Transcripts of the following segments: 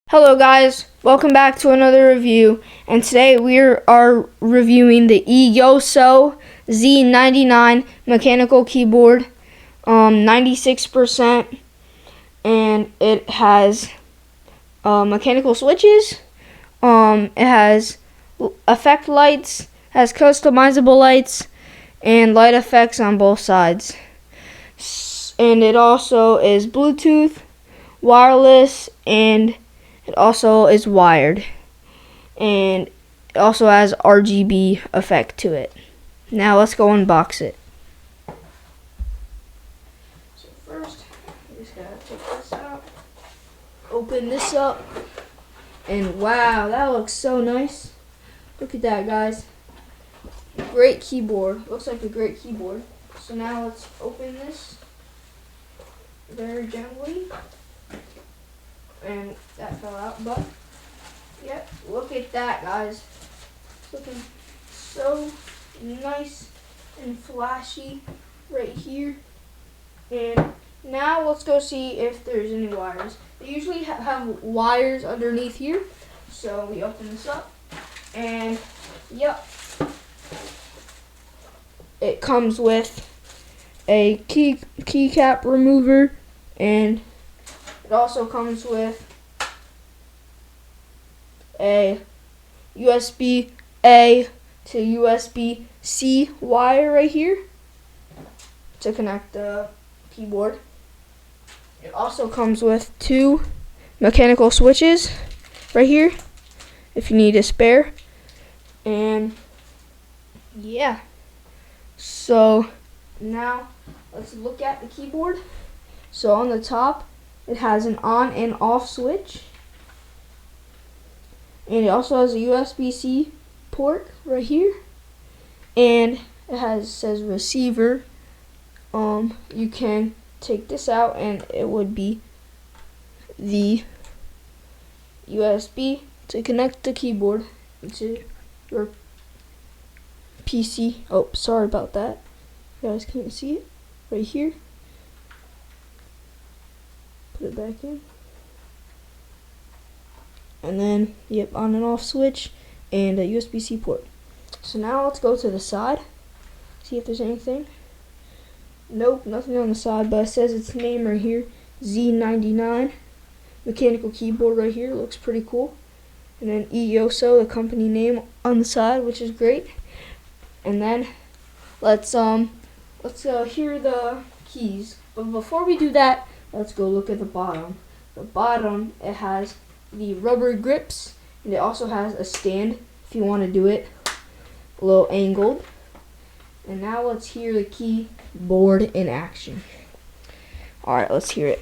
Hello guys, welcome back to another review, and today we are reviewing the E-Yooso Z-99 mechanical keyboard, 96%, and it has mechanical switches, it has effect lights, has customizable lights, and light effects on both sides, and it also is Bluetooth, wireless, and it also is wired, and it also has RGB effect to it. Now let's go unbox it. So first, I just gotta take this out, open this up, and wow, that looks so nice. Look at that, guys. Great keyboard. Looks like a great keyboard. So now let's open this very gently. And that fell out, but yep, look at that, guys. It's looking so nice and flashy right here. And now let's go see if there's any wires. They usually have wires underneath here. So we open this up, and yep, it comes with a keycap remover, and it also comes with a USB-A to USB-C wire right here to connect the keyboard. It also comes with two mechanical switches right here if you need a spare. And yeah, so now let's look at the keyboard. So on the top, it has an on and off switch, and it also has a USB-C port right here, and it says receiver. You can take this out, and it would be the USB to connect the keyboard into your PC. Oh, sorry about that. You guys can't see it right here. Put it back in. And then, yep, on and off switch and a USB-C port. So now let's go to the side. See if there's anything. Nope, nothing on the side, but it says its name right here. Z-99. Mechanical keyboard right here. Looks pretty cool. And then E-Yooso, the company name on the side, which is great. And then let's hear the keys. But before we do that, let's go look at the bottom. The bottom, it has the rubber grips, and it also has a stand if you want to do it a little angled. And now let's hear the keyboard in action. Alright, let's hear it.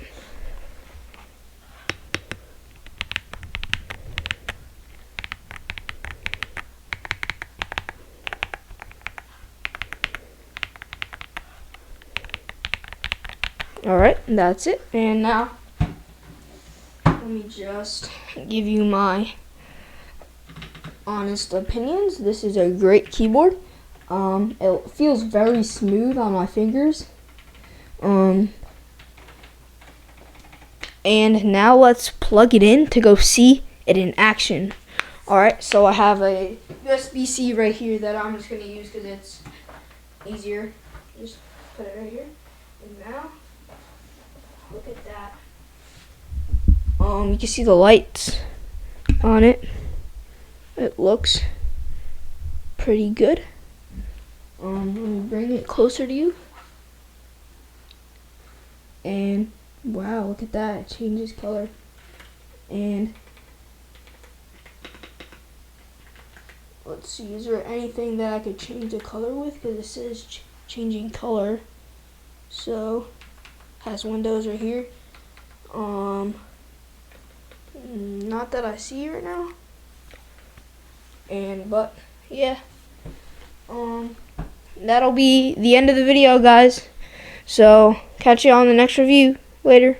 Alright, that's it. And now, let me just give you my honest opinions. This is a great keyboard. It feels very smooth on my fingers. And now let's plug it in to go see it in action. Alright, so I have a USB-C right here that I'm just going to use because it's easier. Just put it right here. And now, look at that. You can see the lights on it. It looks pretty good. Let me bring it closer to you. And wow, look at that. It changes color. And let's see, is there anything that I could change the color with? Because it says changing color. So has windows right here. Not that I see right now. But yeah. That'll be the end of the video, guys. So catch you on the next review. Later.